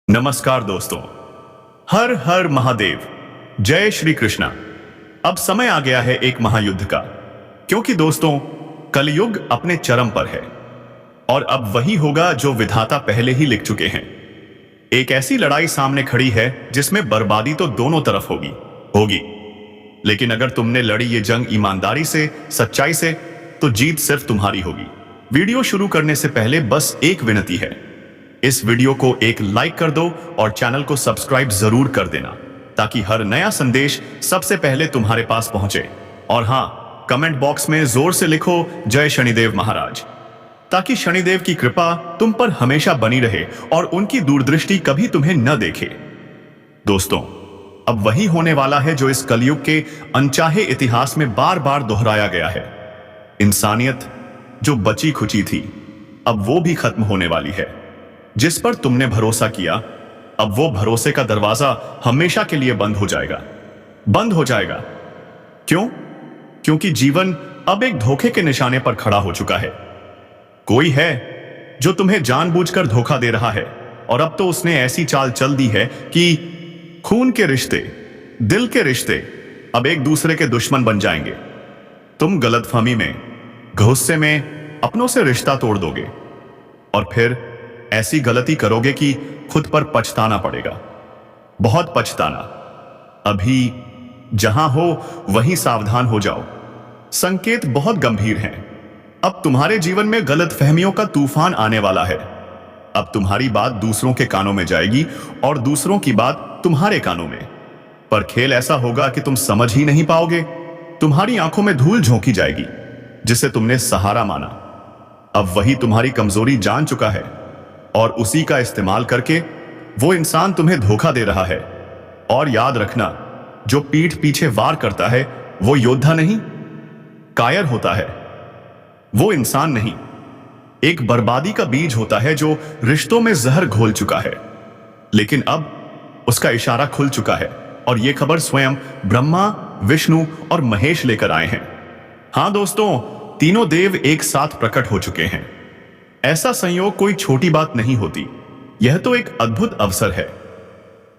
नमस्कार दोस्तों। हर हर महादेव। जय श्री कृष्णा। अब समय आ गया है एक महायुद्ध का, क्योंकि दोस्तों कलयुग अपने चरम पर है और अब वही होगा जो विधाता पहले ही लिख चुके हैं। एक ऐसी लड़ाई सामने खड़ी है जिसमें बर्बादी तो दोनों तरफ होगी होगी लेकिन अगर तुमने लड़ी ये जंग ईमानदारी से, सच्चाई से, तो जीत सिर्फ तुम्हारी होगी। वीडियो शुरू करने से पहले बस एक विनती है, इस वीडियो को एक लाइक कर दो और चैनल को सब्सक्राइब जरूर कर देना, ताकि हर नया संदेश सबसे पहले तुम्हारे पास पहुंचे। और हाँ, कमेंट बॉक्स में जोर से लिखो जय शनिदेव महाराज, ताकि शनिदेव की कृपा तुम पर हमेशा बनी रहे और उनकी दूरदृष्टि कभी तुम्हें न देखे। दोस्तों, अब वही होने वाला है जो इस कलयुग के अनचाहे इतिहास में बार बार दोहराया गया है। इंसानियत जो बची खुची थी, अब वो भी खत्म होने वाली है। जिस पर तुमने भरोसा किया, अब वो भरोसे का दरवाजा हमेशा के लिए बंद हो जाएगा। बंद हो जाएगा। क्यों? क्योंकि जीवन अब एक धोखे के निशाने पर खड़ा हो चुका है। कोई है जो तुम्हें जानबूझकर धोखा दे रहा है, और अब तो उसने ऐसी चाल चल दी है कि खून के रिश्ते, दिल के रिश्ते अब एक दूसरे के दुश्मन बन जाएंगे। तुम गलतफहमी में, गुस्से में अपनों से रिश्ता तोड़ दोगे और फिर ऐसी गलती करोगे कि खुद पर पछताना पड़ेगा, बहुत पछताना। अभी जहां हो वहीं सावधान हो जाओ, संकेत बहुत गंभीर हैं। अब तुम्हारे जीवन में गलतफहमियों का तूफान आने वाला है। अब तुम्हारी बात दूसरों के कानों में जाएगी और दूसरों की बात तुम्हारे कानों में। पर खेल ऐसा होगा कि तुम समझ ही नहीं पाओगे। तुम्हारी आंखों में धूल झोंकी जाएगी जिसे तुमने सहारा माना। अब वही तुम्हारी कमजोरी जान चुका है और उसी का इस्तेमाल करके वो इंसान तुम्हें धोखा दे रहा है। और याद रखना, जो पीठ पीछे वार करता है वो योद्धा नहीं, कायर होता है। वो इंसान नहीं, एक बर्बादी का बीज होता है जो रिश्तों में जहर घोल चुका है। लेकिन अब उसका इशारा खुल चुका है और यह खबर स्वयं ब्रह्मा, विष्णु और महेश लेकर आए हैं। हां दोस्तों, तीनों देव एक साथ प्रकट हो चुके हैं। ऐसा संयोग कोई छोटी बात नहीं होती, यह तो एक अद्भुत अवसर है।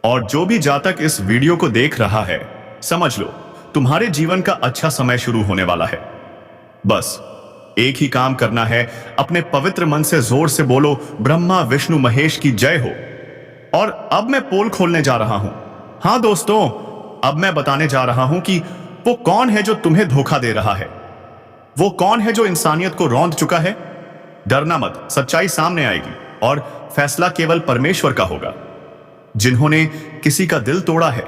और जो भी जातक इस वीडियो को देख रहा है, समझ लो तुम्हारे जीवन का अच्छा समय शुरू होने वाला है। बस एक ही काम करना है, अपने पवित्र मन से जोर से बोलो ब्रह्मा विष्णु महेश की जय हो। और अब मैं पोल खोलने जा रहा हूं। हां दोस्तों, अब मैं बताने जा रहा हूं कि वो कौन है जो तुम्हें धोखा दे रहा है। वो कौन है जो इंसानियत को रौंद चुका है। डरना मत, सच्चाई सामने आएगी और फैसला केवल परमेश्वर का होगा। जिन्होंने किसी का दिल तोड़ा है,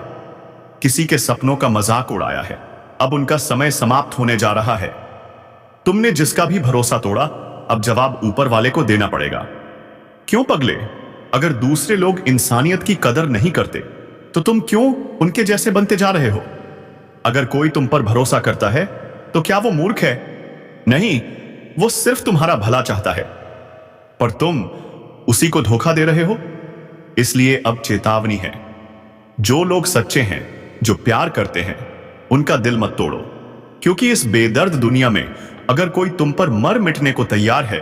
किसी के सपनों का मजाक उड़ाया है, अब उनका समय समाप्त होने जा रहा है। तुमने जिसका भी भरोसा तोड़ा, अब जवाब ऊपर वाले को देना पड़ेगा। क्यों पगले? अगर दूसरे लोग इंसानियत की कदर नहीं करते तो तुम क्यों उनके जैसे बनते जा रहे हो? अगर कोई तुम पर भरोसा करता है तो क्या वो मूर्ख है? नहीं, वो सिर्फ तुम्हारा भला चाहता है, पर तुम उसी को धोखा दे रहे हो। इसलिए अब चेतावनी है, जो लोग सच्चे हैं, जो प्यार करते हैं, उनका दिल मत तोड़ो। क्योंकि इस बेदर्द दुनिया में अगर कोई तुम पर मर मिटने को तैयार है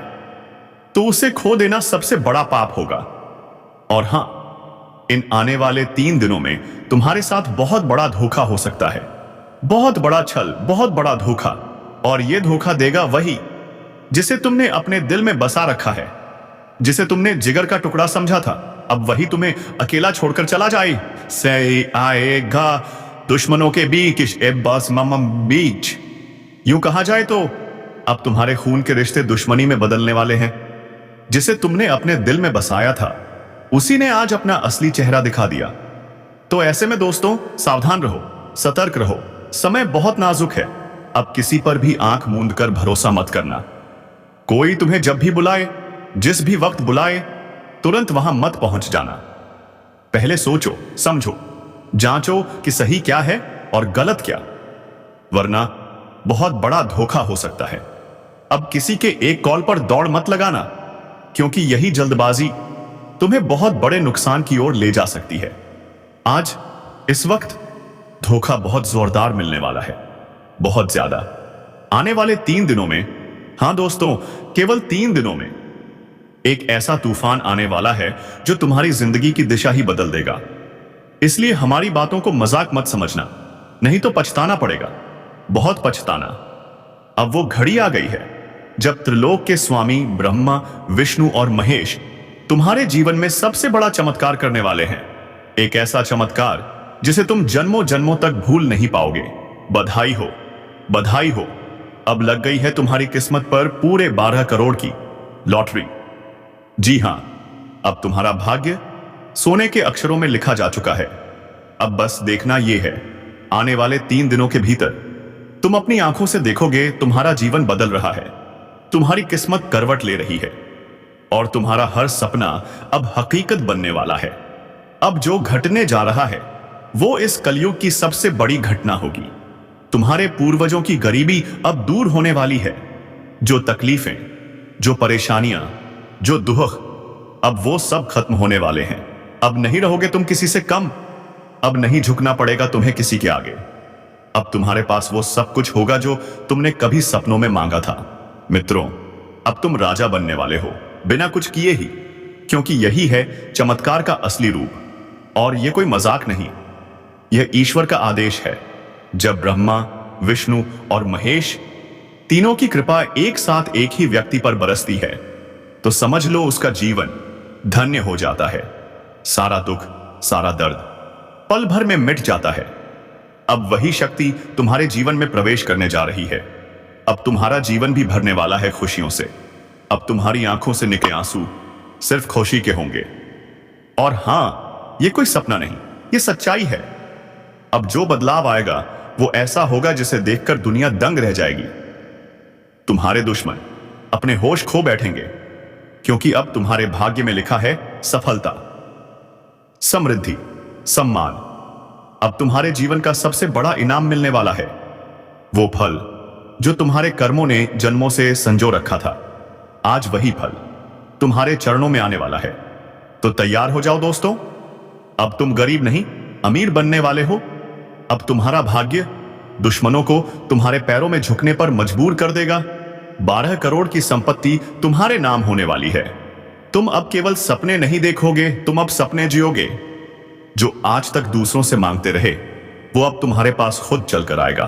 तो उसे खो देना सबसे बड़ा पाप होगा। और हां, इन आने वाले 3 दिनों में तुम्हारे साथ बहुत बड़ा धोखा हो सकता है, बहुत बड़ा छल, बहुत बड़ा धोखा। और यह धोखा देगा वही जिसे तुमने अपने दिल में बसा रखा है, जिसे तुमने जिगर का टुकड़ा समझा था। अब वही तुम्हें अकेला छोड़कर चला जाए। से आएगा दुश्मनों के बीच। यूं कहा जाए तो अब तुम्हारे खून के रिश्ते दुश्मनी में बदलने वाले हैं। जिसे तुमने अपने दिल में बसाया था, उसी ने आज अपना असली चेहरा दिखा दिया। तो ऐसे में दोस्तों, सावधान रहो, सतर्क रहो। समय बहुत नाजुक है। अब किसी पर भी आंख मूंद कर भरोसा मत करना। कोई तुम्हें जब भी बुलाए, जिस भी वक्त बुलाए, तुरंत वहां मत पहुंच जाना। पहले सोचो, समझो, जांचो कि सही क्या है और गलत क्या, वरना बहुत बड़ा धोखा हो सकता है। अब किसी के एक कॉल पर दौड़ मत लगाना, क्योंकि यही जल्दबाजी तुम्हें बहुत बड़े नुकसान की ओर ले जा सकती है। आज इस वक्त धोखा बहुत जोरदार मिलने वाला है, बहुत ज्यादा। आने वाले 3 दिनों में, हां दोस्तों, केवल 3 दिनों में एक ऐसा तूफान आने वाला है जो तुम्हारी जिंदगी की दिशा ही बदल देगा। इसलिए हमारी बातों को मजाक मत समझना, नहीं तो पछताना पड़ेगा, बहुत पछताना। अब वो घड़ी आ गई है जब त्रिलोक के स्वामी ब्रह्मा, विष्णु और महेश तुम्हारे जीवन में सबसे बड़ा चमत्कार करने वाले हैं। एक ऐसा चमत्कार जिसे तुम जन्मों जन्मों तक भूल नहीं पाओगे। बधाई हो, बधाई हो। अब लग गई है तुम्हारी किस्मत पर पूरे 12 करोड़ की लॉटरी। जी हां, अब तुम्हारा भाग्य सोने के अक्षरों में लिखा जा चुका है। अब बस देखना यह है, आने वाले 3 दिनों के भीतर तुम अपनी आंखों से देखोगे तुम्हारा जीवन बदल रहा है, तुम्हारी किस्मत करवट ले रही है और तुम्हारा हर सपना अब हकीकत बनने वाला है। अब जो घटने जा रहा है वो इस कलयुग की सबसे बड़ी घटना होगी। तुम्हारे पूर्वजों की गरीबी अब दूर होने वाली है। जो तकलीफें, जो परेशानियां, जो दुख, अब वो सब खत्म होने वाले हैं। अब नहीं रहोगे तुम किसी से कम, अब नहीं झुकना पड़ेगा तुम्हें किसी के आगे। अब तुम्हारे पास वो सब कुछ होगा जो तुमने कभी सपनों में मांगा था। मित्रों, अब तुम राजा बनने वाले हो बिना कुछ किए ही, क्योंकि यही है चमत्कार का असली रूप। और यह कोई मजाक नहीं, यह ईश्वर का आदेश है। जब ब्रह्मा, विष्णु और महेश तीनों की कृपा एक साथ एक ही व्यक्ति पर बरसती है तो समझ लो उसका जीवन धन्य हो जाता है। सारा दुख, सारा दर्द पल भर में मिट जाता है। अब वही शक्ति तुम्हारे जीवन में प्रवेश करने जा रही है। अब तुम्हारा जीवन भी भरने वाला है खुशियों से। अब तुम्हारी आंखों से निकले आंसू सिर्फ खुशी के होंगे। और हां, यह कोई सपना नहीं, यह सच्चाई है। अब जो बदलाव आएगा वो ऐसा होगा जिसे देखकर दुनिया दंग रह जाएगी। तुम्हारे दुश्मन अपने होश खो बैठेंगे, क्योंकि अब तुम्हारे भाग्य में लिखा है सफलता, समृद्धि, सम्मान। अब तुम्हारे जीवन का सबसे बड़ा इनाम मिलने वाला है, वो फल जो तुम्हारे कर्मों ने जन्मों से संजो रखा था। आज वही फल तुम्हारे चरणों में आने वाला है। तो तैयार हो जाओ दोस्तों, अब तुम गरीब नहीं अमीर बनने वाले हो। अब तुम्हारा भाग्य दुश्मनों को तुम्हारे पैरों में झुकने पर मजबूर कर देगा। 12 करोड़ की संपत्ति तुम्हारे नाम होने वाली है। तुम अब केवल सपने नहीं देखोगे, तुम अब सपने जियोगे। जो आज तक दूसरों से मांगते रहे वो अब तुम्हारे पास खुद चलकर आएगा।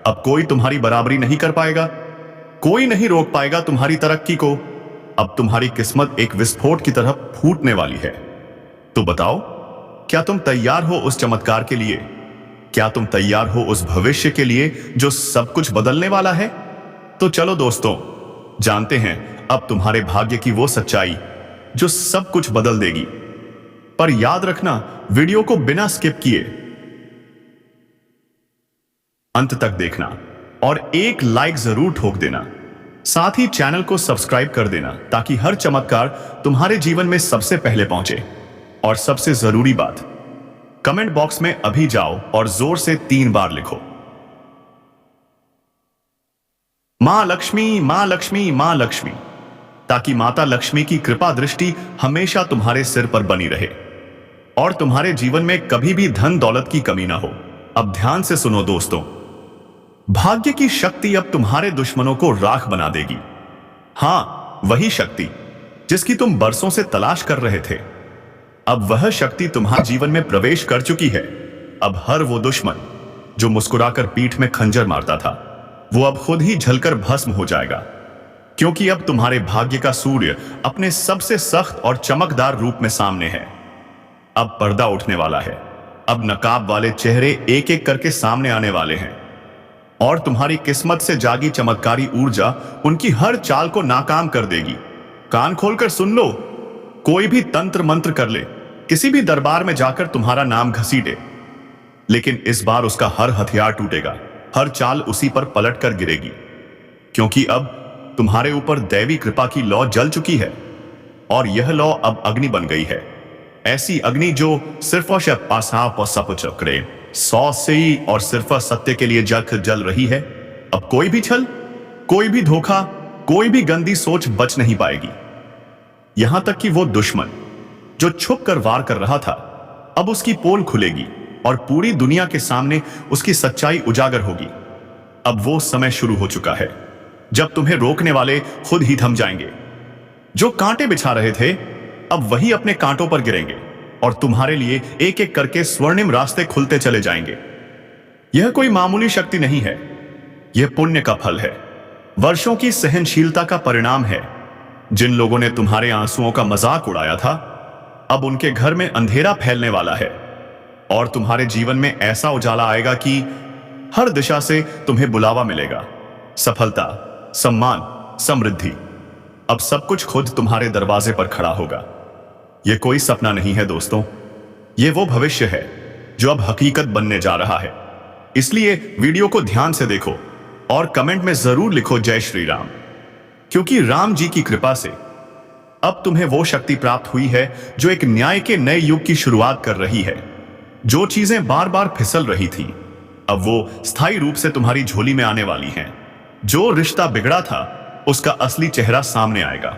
अब कोई तुम्हारी बराबरी नहीं कर पाएगा, कोई नहीं रोक पाएगा तुम्हारी तरक्की को। अब तुम्हारी किस्मत एक विस्फोट की तरह फूटने वाली है। तो बताओ, क्या तुम तैयार हो उस चमत्कार के लिए? क्या तुम तैयार हो उस भविष्य के लिए जो सब कुछ बदलने वाला है? तो चलो दोस्तों, जानते हैं अब तुम्हारे भाग्य की वो सच्चाई जो सब कुछ बदल देगी। पर याद रखना, वीडियो को बिना स्किप किए अंत तक देखना और एक लाइक जरूर ठोक देना। साथ ही चैनल को सब्सक्राइब कर देना ताकि हर चमत्कार तुम्हारे जीवन में सबसे पहले पहुंचे। और सबसे जरूरी बात, कमेंट बॉक्स में अभी जाओ और जोर से 3 बार लिखो, मां लक्ष्मी, मां लक्ष्मी, मां लक्ष्मी, ताकि माता लक्ष्मी की कृपा दृष्टि हमेशा तुम्हारे सिर पर बनी रहे और तुम्हारे जीवन में कभी भी धन दौलत की कमी ना हो। अब ध्यान से सुनो दोस्तों, भाग्य की शक्ति अब तुम्हारे दुश्मनों को राख बना देगी। हां, वही शक्ति जिसकी तुम बरसों से तलाश कर रहे थे, अब वह शक्ति तुम्हारे जीवन में प्रवेश कर चुकी है। अब हर वो दुश्मन जो मुस्कुराकर पीठ में खंजर मारता था, वो अब खुद ही जलकर भस्म हो जाएगा, क्योंकि अब तुम्हारे भाग्य का सूर्य अपने सबसे सख्त और चमकदार रूप में सामने है। अब पर्दा उठने वाला है। अब नकाब वाले चेहरे एक एक करके सामने आने वाले हैं और तुम्हारी किस्मत से जागी चमत्कारी ऊर्जा उनकी हर चाल को नाकाम कर देगी। कान खोलकर सुन लो, कोई भी तंत्र मंत्र कर ले, किसी भी दरबार में जाकर तुम्हारा नाम घसीटे, लेकिन इस बार उसका हर हथियार टूटेगा, हर चाल उसी पर पलट कर गिरेगी, क्योंकि अब तुम्हारे ऊपर दैवी कृपा की लौ जल चुकी है और यह लौ अब अग्नि बन गई है। ऐसी अग्नि जो सिर्फ और सप चक्रे 100 से ही और सिर्फ सत्य के लिए जल रही है। अब कोई भी छल, कोई भी धोखा, कोई भी गंदी सोच बच नहीं पाएगी। यहां तक कि वो दुश्मन जो छुप कर वार कर रहा था, अब उसकी पोल खुलेगी और पूरी दुनिया के सामने उसकी सच्चाई उजागर होगी। अब वो समय शुरू हो चुका है जब तुम्हें रोकने वाले खुद ही थम जाएंगे। जो कांटे बिछा रहे थे अब वही अपने कांटों पर गिरेंगे और तुम्हारे लिए एक एक करके स्वर्णिम रास्ते खुलते चले जाएंगे। यह कोई मामूली शक्ति नहीं है, यह पुण्य का फल है, वर्षों की सहनशीलता का परिणाम है। जिन लोगों ने तुम्हारे आंसुओं का मजाक उड़ाया था, अब उनके घर में अंधेरा फैलने वाला है और तुम्हारे जीवन में ऐसा उजाला आएगा कि हर दिशा से तुम्हें बुलावा मिलेगा। सफलता, सम्मान, समृद्धि, अब सब कुछ खुद तुम्हारे दरवाजे पर खड़ा होगा। यह कोई सपना नहीं है दोस्तों, यह वो भविष्य है जो अब हकीकत बनने जा रहा है। इसलिए वीडियो को ध्यान से देखो और कमेंट में जरूर लिखो जय श्री राम, क्योंकि राम जी की कृपा से अब तुम्हें वो शक्ति प्राप्त हुई है जो एक न्याय के नए युग की शुरुआत कर रही है। जो चीजें बार बार फिसल रही थी अब वो स्थायी रूप से तुम्हारी झोली में आने वाली हैं। जो रिश्ता बिगड़ा था उसका असली चेहरा सामने आएगा,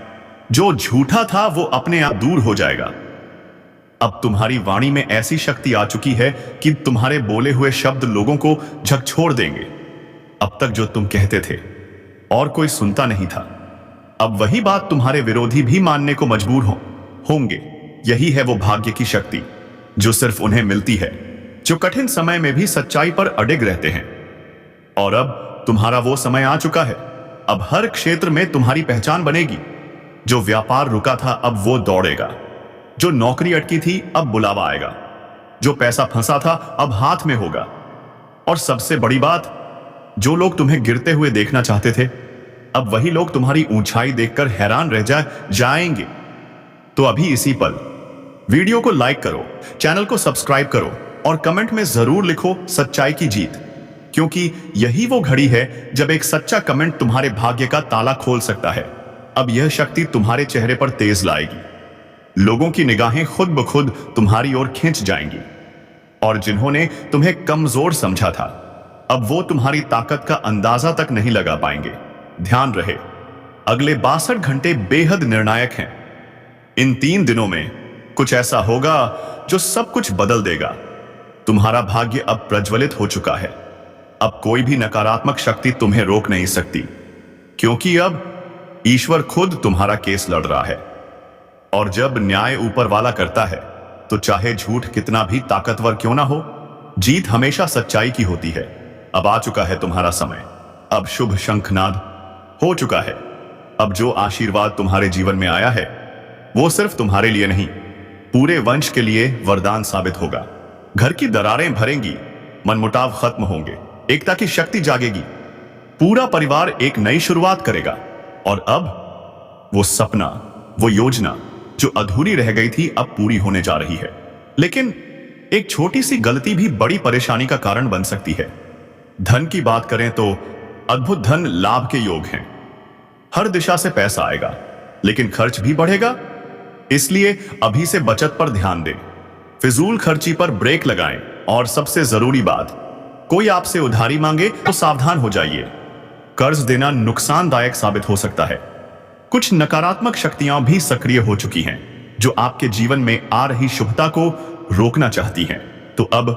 जो झूठा था वो अपने आप दूर हो जाएगा। अब तुम्हारी वाणी में ऐसी शक्ति आ चुकी है कि तुम्हारे बोले हुए शब्द लोगों को झकझोर देंगे। अब तक जो तुम कहते थे और कोई सुनता नहीं था, अब वही बात तुम्हारे विरोधी भी मानने को मजबूर होंगे। यही है वो भाग्य की शक्ति जो सिर्फ उन्हें मिलती है जो कठिन समय में भी सच्चाई पर अडिग रहते हैं। और अब तुम्हारा वो समय आ चुका है, अब हर क्षेत्र में तुम्हारी पहचान बनेगी। जो व्यापार रुका था अब वो दौड़ेगा, जो नौकरी अटकी थी अब बुलावा आएगा, जो पैसा फंसा था अब हाथ में होगा। और सबसे बड़ी बात, जो लोग तुम्हें गिरते हुए देखना चाहते थे अब वही लोग तुम्हारी ऊंचाई देखकर हैरान रह जाएंगे। तो अभी इसी पल वीडियो को लाइक करो, चैनल को सब्सक्राइब करो और कमेंट में जरूर लिखो सच्चाई की जीत, क्योंकि यही वो घड़ी है जब एक सच्चा कमेंट तुम्हारे भाग्य का ताला खोल सकता है। अब यह शक्ति तुम्हारे चेहरे पर तेज लाएगी, लोगों की निगाहें खुद ब खुद तुम्हारी ओर खींच जाएंगी और जिन्होंने तुम्हें कमजोर समझा था अब वो तुम्हारी ताकत का अंदाजा तक नहीं लगा पाएंगे। ध्यान रहे, अगले 62 घंटे बेहद निर्णायक हैं। इन 3 दिनों में कुछ ऐसा होगा जो सब कुछ बदल देगा। तुम्हारा भाग्य अब प्रज्वलित हो चुका है, अब कोई भी नकारात्मक शक्ति तुम्हें रोक नहीं सकती, क्योंकि अब ईश्वर खुद तुम्हारा केस लड़ रहा है। और जब न्याय ऊपर वाला करता है तो चाहे झूठ कितना भी ताकतवर क्यों ना हो, जीत हमेशा सच्चाई की होती है। अब आ चुका है तुम्हारा समय, अब शुभ शंखनाद हो चुका है। अब जो आशीर्वाद तुम्हारे जीवन में आया है वो सिर्फ तुम्हारे लिए नहीं, पूरे वंश के लिए वरदान साबित होगा। घर की दरारें भरेंगी, मनमुटाव खत्म होंगे, एकता की शक्ति जागेगी, पूरा परिवार एक नई शुरुआत करेगा। और अब वो सपना, वो योजना जो अधूरी रह गई थी अब पूरी होने जा रही है। लेकिन एक छोटी सी गलती भी बड़ी परेशानी का कारण बन सकती है। धन की बात करें तो अद्भुत धन लाभ के योग हैं, हर दिशा से पैसा आएगा, लेकिन खर्च भी बढ़ेगा। इसलिए अभी से बचत पर ध्यान दें, फिजूल खर्ची पर ब्रेक लगाएं और सबसे जरूरी बात, कोई आपसे उधारी मांगे तो सावधान हो जाइए। कर्ज देना नुकसानदायक साबित हो सकता है। कुछ नकारात्मक शक्तियां भी सक्रिय हो चुकी हैं जो आपके जीवन में आ रही शुभता को रोकना चाहती हैं। तो अब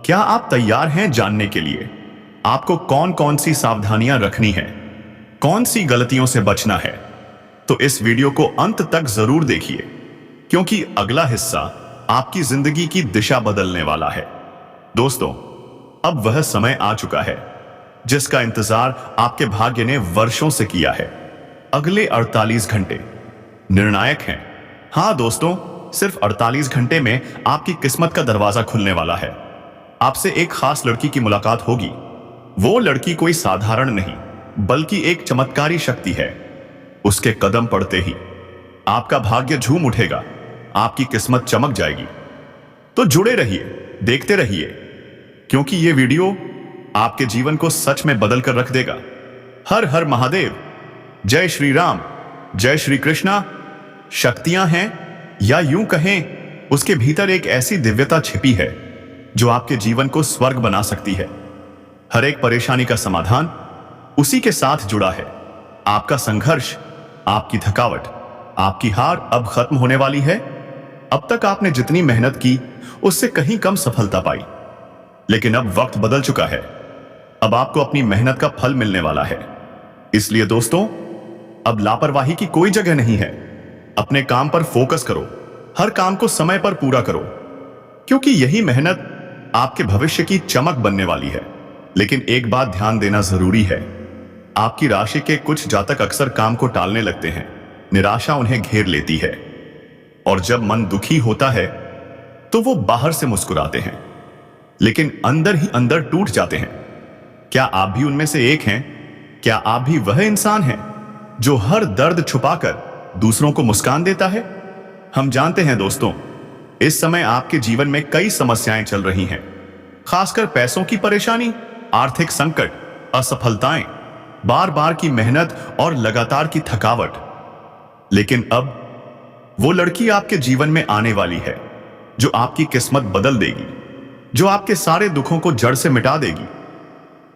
क्या आप तैयार हैं जानने के लिए आपको कौन कौन सी सावधानियां रखनी है, कौन सी गलतियों से बचना है? तो इस वीडियो को अंत तक जरूर देखिए, क्योंकि अगला हिस्सा आपकी जिंदगी की दिशा बदलने वाला है। दोस्तों, अब वह समय आ चुका है जिसका इंतजार आपके भाग्य ने वर्षों से किया है। अगले 48 घंटे निर्णायक हैं। हां दोस्तों, सिर्फ 48 घंटे में आपकी किस्मत का दरवाजा खुलने वाला है। आपसे एक खास लड़की की मुलाकात होगी। वो लड़की कोई साधारण नहीं, बल्कि एक चमत्कारी शक्ति है। उसके कदम पड़ते ही आपका भाग्य झूम उठेगा, आपकी किस्मत चमक जाएगी। तो जुड़े रहिए, देखते रहिए, क्योंकि ये वीडियो आपके जीवन को सच में बदल कर रख देगा। हर हर महादेव, जय श्री राम, जय श्री कृष्णा। शक्तियां हैं, या यूं कहें उसके भीतर एक ऐसी दिव्यता छिपी है जो आपके जीवन को स्वर्ग बना सकती है। हर एक परेशानी का समाधान उसी के साथ जुड़ा है। आपका संघर्ष, आपकी थकावट, आपकी हार अब खत्म होने वाली है। अब तक आपने जितनी मेहनत की उससे कहीं कम सफलता पाई, लेकिन अब वक्त बदल चुका है। अब आपको अपनी मेहनत का फल मिलने वाला है। इसलिए दोस्तों, अब लापरवाही की कोई जगह नहीं है। अपने काम पर फोकस करो, हर काम को समय पर पूरा करो, क्योंकि यही मेहनत आपके भविष्य की चमक बनने वाली है। लेकिन एक बात ध्यान देना जरूरी है, आपकी राशि के कुछ जातक अक्सर काम को टालने लगते हैं, निराशा उन्हें घेर लेती है और जब मन दुखी होता है तो वो बाहर से मुस्कुराते हैं लेकिन अंदर ही अंदर टूट जाते हैं। क्या आप भी उनमें से एक हैं? क्या आप भी वह इंसान हैं जो हर दर्द छुपाकर दूसरों को मुस्कान देता है? हम जानते हैं दोस्तों, इस समय आपके जीवन में कई समस्याएं चल रही हैं, खासकर पैसों की परेशानी, आर्थिक संकट, असफलताएं, बार बार की मेहनत और लगातार की थकावट। लेकिन अब वो लड़की आपके जीवन में आने वाली है जो आपकी किस्मत बदल देगी, जो आपके सारे दुखों को जड़ से मिटा देगी।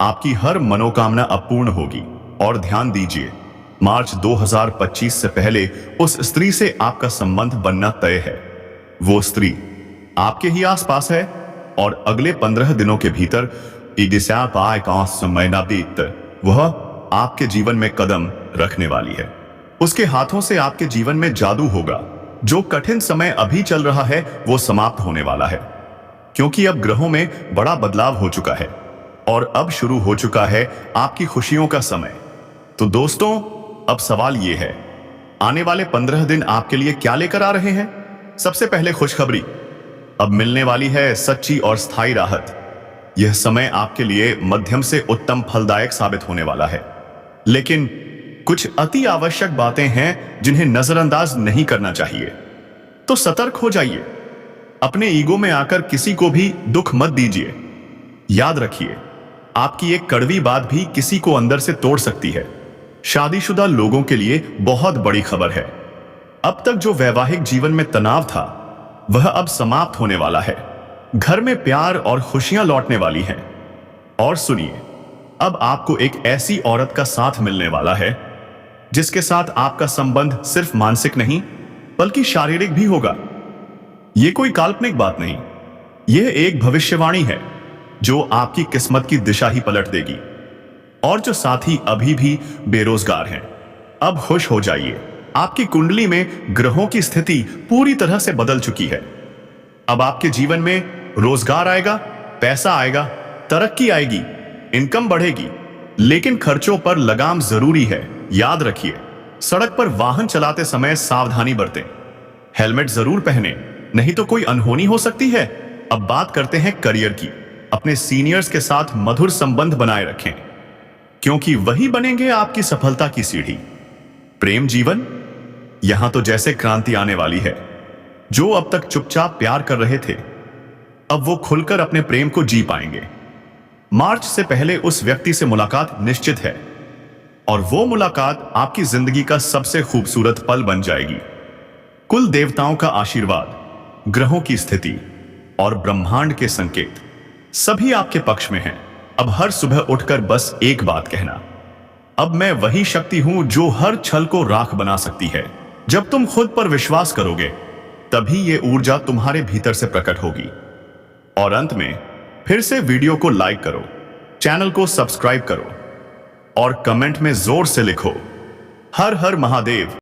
आपकी हर मनोकामना अब पूर्ण होगी। और ध्यान दीजिए, मार्च 2025 से पहले उस स्त्री से आपका संबंध बनना तय है। वो स्त्री आपके ही आसपास है और अगले 15 दिनों के भीतर वह आपके जीवन में कदम रखने वाली है। उसके हाथों से आपके जीवन में जादू होगा। जो कठिन समय अभी चल रहा है वो समाप्त होने वाला है, क्योंकि अब ग्रहों में बड़ा बदलाव हो चुका है और अब शुरू हो चुका है आपकी खुशियों का समय। तो दोस्तों, अब सवाल ये है, आने वाले 15 दिन आपके लिए क्या लेकर आ रहे हैं? सबसे पहले खुशखबरी, अब मिलने वाली है सच्ची और स्थायी राहत। यह समय आपके लिए मध्यम से उत्तम फलदायक साबित होने वाला है, लेकिन कुछ अति आवश्यक बातें हैं जिन्हें नजरअंदाज नहीं करना चाहिए। तो सतर्क हो जाइए, अपने ईगो में आकर किसी को भी दुख मत दीजिए। याद रखिए, आपकी एक कड़वी बात भी किसी को अंदर से तोड़ सकती है। शादीशुदा लोगों के लिए बहुत बड़ी खबर है। अब तक जो वैवाहिक जीवन में तनाव था वह अब समाप्त होने वाला है। घर में प्यार और खुशियां लौटने वाली हैं। और सुनिए, अब आपको एक ऐसी औरत का साथ मिलने वाला है जिसके साथ आपका संबंध सिर्फ मानसिक नहीं बल्कि शारीरिक भी होगा। यह कोई काल्पनिक बात नहीं, यह एक भविष्यवाणी है जो आपकी किस्मत की दिशा ही पलट देगी। और जो साथी अभी भी बेरोजगार हैं, अब खुश हो जाइए, आपकी कुंडली में ग्रहों की स्थिति पूरी तरह से बदल चुकी है। अब आपके जीवन में रोजगार आएगा, पैसा आएगा, तरक्की आएगी, इनकम बढ़ेगी, लेकिन खर्चों पर लगाम जरूरी है। याद रखिए, सड़क पर वाहन चलाते समय सावधानी बरतें, हेलमेट जरूर पहने, नहीं तो कोई अनहोनी हो सकती है। अब बात करते हैं करियर की। अपने सीनियर्स के साथ मधुर संबंध बनाए रखें, क्योंकि वही बनेंगे आपकी सफलता की सीढ़ी। प्रेम जीवन, यहां तो जैसे क्रांति आने वाली है। जो अब तक चुपचाप प्यार कर रहे थे, अब वो खुलकर अपने प्रेम को जी पाएंगे। मार्च से पहले उस व्यक्ति से मुलाकात निश्चित है और वो मुलाकात आपकी जिंदगी का सबसे खूबसूरत पल बन जाएगी। कुल देवताओं का आशीर्वाद, ग्रहों की स्थिति और ब्रह्मांड के संकेत सभी आपके पक्ष में हैं। अब हर सुबह उठकर बस एक बात कहना, अब मैं वही शक्ति हूं जो हर छल को राख बना सकती है। जब तुम खुद पर विश्वास करोगे, तभी ये ऊर्जा तुम्हारे भीतर से प्रकट होगी। और अंत में फिर से वीडियो को लाइक करो, चैनल को सब्सक्राइब करो और कमेंट में जोर से लिखो, हर हर महादेव।